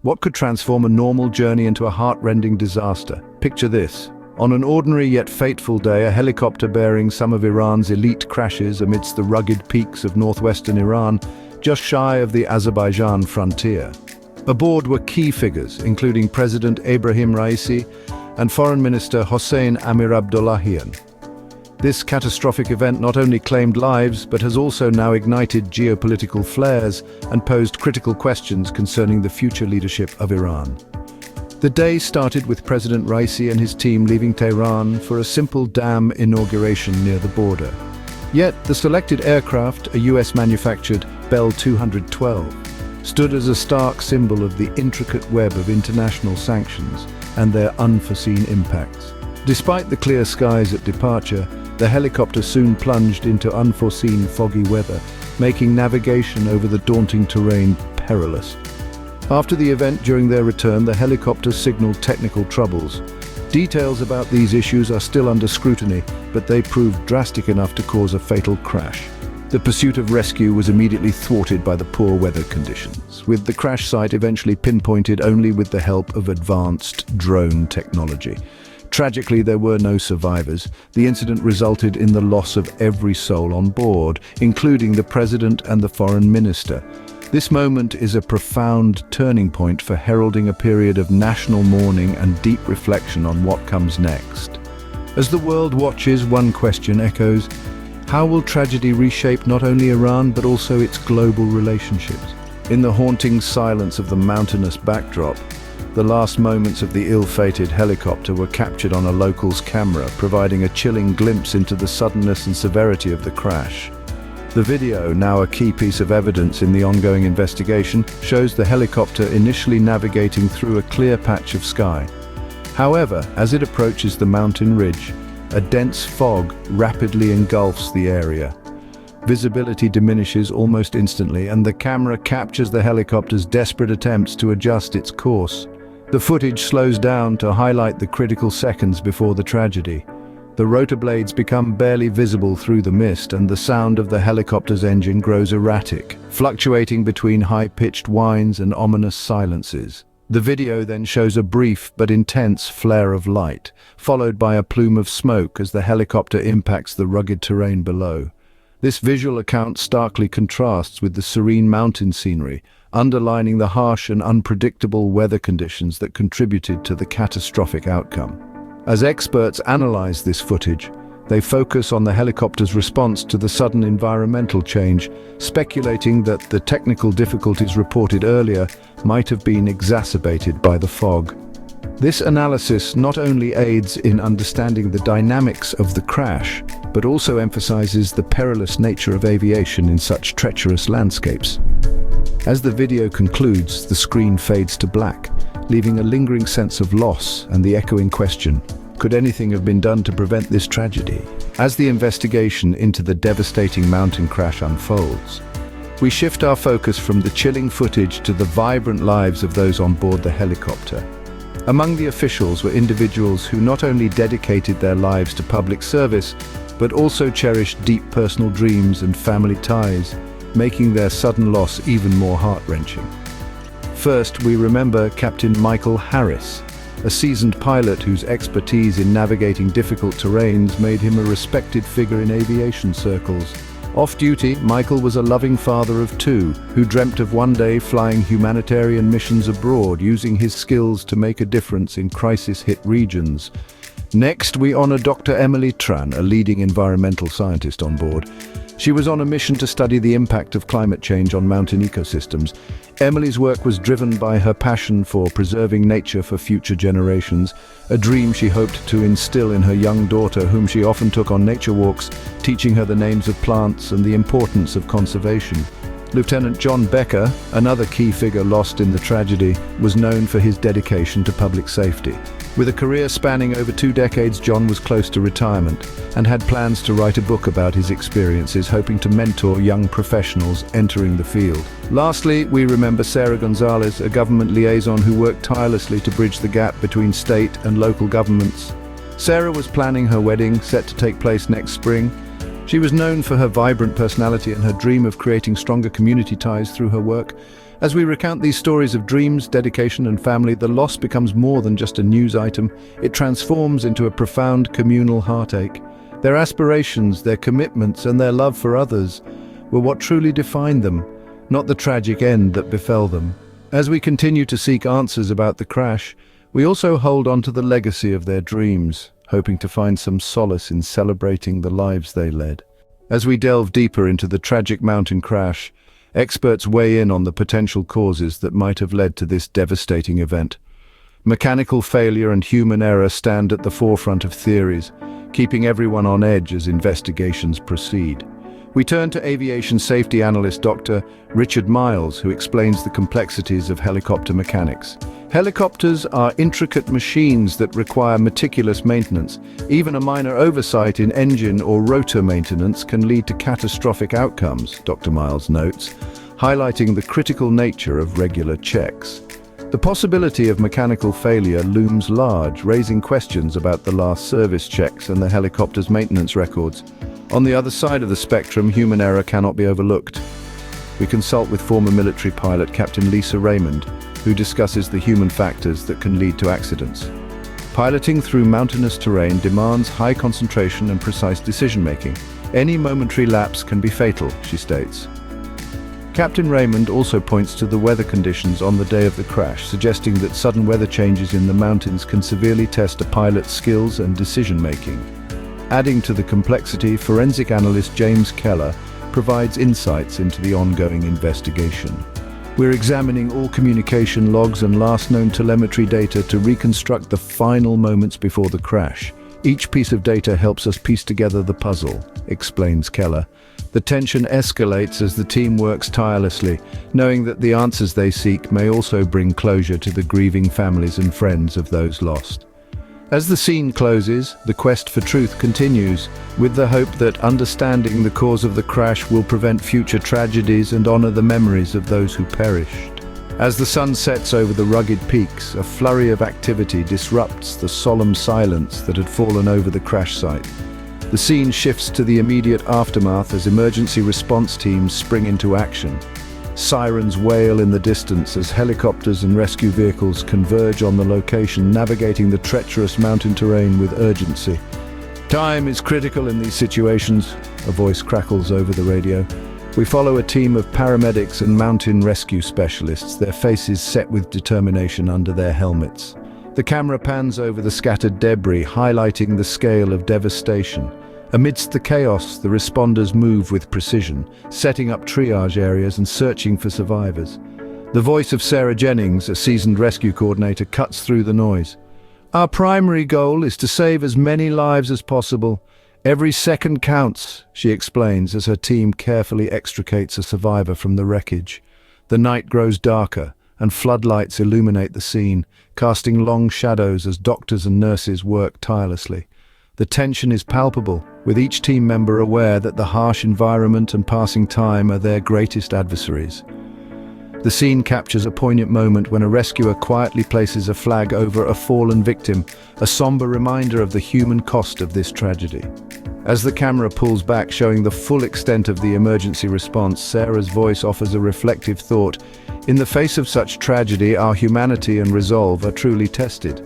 What could transform a normal journey into a heart-rending disaster? Picture this. On an ordinary yet fateful day, a helicopter bearing some of Iran's elite crashes amidst the rugged peaks of northwestern Iran, just shy of the Azerbaijan frontier. Aboard were key figures, including President Ebrahim Raïssi and Foreign Minister Hossein Amir-Abdollahian. This catastrophic event not only claimed lives, but has also now ignited geopolitical flares and posed critical questions concerning the future leadership of Iran. The day started with President Raisi and his team leaving Tehran for a simple dam inauguration near the border. Yet, the selected aircraft, a US-manufactured Bell 212, stood as a stark symbol of the intricate web of international sanctions and their unforeseen impacts. Despite the clear skies at departure, the helicopter soon plunged into unforeseen foggy weather, making navigation over the daunting terrain perilous. After the event, during their return, the helicopter signaled technical troubles. Details about these issues are still under scrutiny, but they proved drastic enough to cause a fatal crash. The pursuit of rescue was immediately thwarted by the poor weather conditions, with the crash site eventually pinpointed only with the help of advanced drone technology. Tragically, there were no survivors. The incident resulted in the loss of every soul on board, including the president and the foreign minister. This moment is a profound turning point for heralding a period of national mourning and deep reflection on what comes next. As the world watches, one question echoes: how will tragedy reshape not only Iran but also its global relationships? In the haunting silence of the mountainous backdrop, the last moments of the ill-fated helicopter were captured on a local's camera, providing a chilling glimpse into the suddenness and severity of the crash. The video, now a key piece of evidence in the ongoing investigation, shows the helicopter initially navigating through a clear patch of sky. However, as it approaches the mountain ridge, a dense fog rapidly engulfs the area. Visibility diminishes almost instantly, and the camera captures the helicopter's desperate attempts to adjust its course. The footage slows down to highlight the critical seconds before the tragedy. The rotor blades become barely visible through the mist, and the sound of the helicopter's engine grows erratic, fluctuating between high-pitched whines and ominous silences. The video then shows a brief but intense flare of light, followed by a plume of smoke as the helicopter impacts the rugged terrain below. This visual account starkly contrasts with the serene mountain scenery, underlining the harsh and unpredictable weather conditions that contributed to the catastrophic outcome. As experts analyze this footage, they focus on the helicopter's response to the sudden environmental change, speculating that the technical difficulties reported earlier might have been exacerbated by the fog. This analysis not only aids in understanding the dynamics of the crash, but also emphasizes the perilous nature of aviation in such treacherous landscapes. As the video concludes, the screen fades to black, leaving a lingering sense of loss and the echoing question: could anything have been done to prevent this tragedy? As the investigation into the devastating mountain crash unfolds, we shift our focus from the chilling footage to the vibrant lives of those on board the helicopter. Among the officials were individuals who not only dedicated their lives to public service, but also cherished deep personal dreams and family ties, making their sudden loss even more heart-wrenching. First, we remember Captain Michael Harris, a seasoned pilot whose expertise in navigating difficult terrains made him a respected figure in aviation circles. Off-duty, Michael was a loving father of two who dreamt of one day flying humanitarian missions abroad, using his skills to make a difference in crisis-hit regions. Next, we honor Dr. Emily Tran, a leading environmental scientist on board. She was on a mission to study the impact of climate change on mountain ecosystems. Emily's work was driven by her passion for preserving nature for future generations, a dream she hoped to instill in her young daughter, whom she often took on nature walks, teaching her the names of plants and the importance of conservation. Lieutenant John Becker, another key figure lost in the tragedy, was known for his dedication to public safety. With a career spanning over 2 decades, John was close to retirement and had plans to write a book about his experiences, hoping to mentor young professionals entering the field. Lastly, we remember Sarah Gonzalez, a government liaison who worked tirelessly to bridge the gap between state and local governments. Sarah was planning her wedding, set to take place next spring. She was known for her vibrant personality and her dream of creating stronger community ties through her work. As we recount these stories of dreams, dedication, and family, the loss becomes more than just a news item. It transforms into a profound communal heartache. Their aspirations, their commitments, and their love for others were what truly defined them, not the tragic end that befell them. As we continue to seek answers about the crash, we also hold on to the legacy of their dreams, hoping to find some solace in celebrating the lives they led. As we delve deeper into the tragic mountain crash, experts weigh in on the potential causes that might have led to this devastating event. Mechanical failure and human error stand at the forefront of theories, keeping everyone on edge as investigations proceed. We turn to aviation safety analyst Dr. Richard Miles, who explains the complexities of helicopter mechanics. Helicopters are intricate machines that require meticulous maintenance. Even a minor oversight in engine or rotor maintenance can lead to catastrophic outcomes, Dr. Miles notes, highlighting the critical nature of regular checks. The possibility of mechanical failure looms large, raising questions about the last service checks and the helicopter's maintenance records. On the other side of the spectrum, human error cannot be overlooked. We consult with former military pilot Captain Lisa Raymond, who discusses the human factors that can lead to accidents. Piloting through mountainous terrain demands high concentration and precise decision-making. Any momentary lapse can be fatal, she states. Captain Raymond also points to the weather conditions on the day of the crash, suggesting that sudden weather changes in the mountains can severely test a pilot's skills and decision-making. Adding to the complexity, forensic analyst James Keller provides insights into the ongoing investigation. We're examining all communication logs and last known telemetry data to reconstruct the final moments before the crash. Each piece of data helps us piece together the puzzle, explains Keller. The tension escalates as the team works tirelessly, knowing that the answers they seek may also bring closure to the grieving families and friends of those lost. As the scene closes, the quest for truth continues, with the hope that understanding the cause of the crash will prevent future tragedies and honor the memories of those who perished. As the sun sets over the rugged peaks, a flurry of activity disrupts the solemn silence that had fallen over the crash site. The scene shifts to the immediate aftermath as emergency response teams spring into action. Sirens wail in the distance as helicopters and rescue vehicles converge on the location, navigating the treacherous mountain terrain with urgency. Time is critical in these situations, a voice crackles over the radio. We follow a team of paramedics and mountain rescue specialists, their faces set with determination under their helmets. The camera pans over the scattered debris, highlighting the scale of devastation. Amidst the chaos, the responders move with precision, setting up triage areas and searching for survivors. The voice of Sarah Jennings, a seasoned rescue coordinator, cuts through the noise. Our primary goal is to save as many lives as possible. Every second counts, she explains as her team carefully extricates a survivor from the wreckage. The night grows darker, and floodlights illuminate the scene, casting long shadows as doctors and nurses work tirelessly. The tension is palpable, with each team member aware that the harsh environment and passing time are their greatest adversaries. The scene captures a poignant moment when a rescuer quietly places a flag over a fallen victim, a somber reminder of the human cost of this tragedy. As the camera pulls back, showing the full extent of the emergency response, Sarah's voice offers a reflective thought. In the face of such tragedy, our humanity and resolve are truly tested.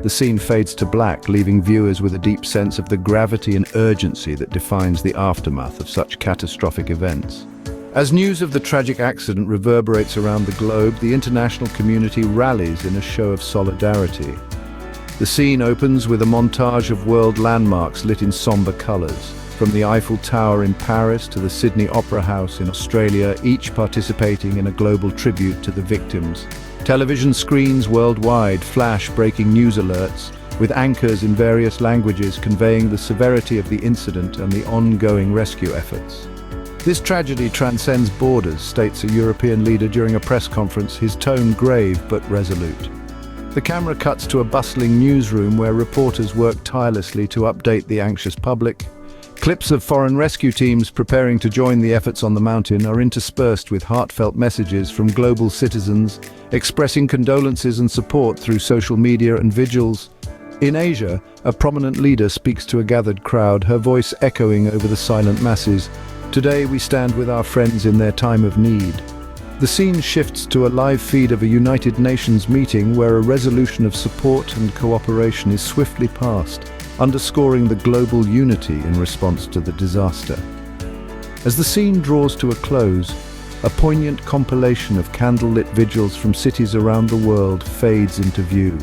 The scene fades to black, leaving viewers with a deep sense of the gravity and urgency that defines the aftermath of such catastrophic events. As news of the tragic accident reverberates around the globe, the international community rallies in a show of solidarity. The scene opens with a montage of world landmarks lit in somber colors. From the Eiffel Tower in Paris to the Sydney Opera House in Australia, each participating in a global tribute to the victims. Television screens worldwide flash breaking news alerts, with anchors in various languages conveying the severity of the incident and the ongoing rescue efforts. This tragedy transcends borders, states a European leader during a press conference, his tone grave but resolute. The camera cuts to a bustling newsroom where reporters work tirelessly to update the anxious public. Clips of foreign rescue teams preparing to join the efforts on the mountain are interspersed with heartfelt messages from global citizens, expressing condolences and support through social media and vigils. In Asia, a prominent leader speaks to a gathered crowd, her voice echoing over the silent masses. Today we stand with our friends in their time of need. The scene shifts to a live feed of a United Nations meeting where a resolution of support and cooperation is swiftly passed, underscoring the global unity in response to the disaster. As the scene draws to a close, a poignant compilation of candlelit vigils from cities around the world fades into view.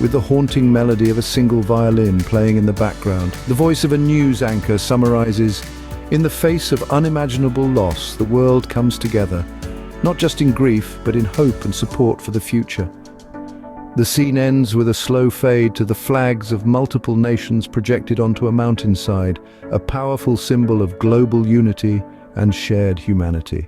With the haunting melody of a single violin playing in the background, the voice of a news anchor summarizes, "In the face of unimaginable loss, the world comes together, not just in grief, but in hope and support for the future." The scene ends with a slow fade to the flags of multiple nations projected onto a mountainside, a powerful symbol of global unity and shared humanity.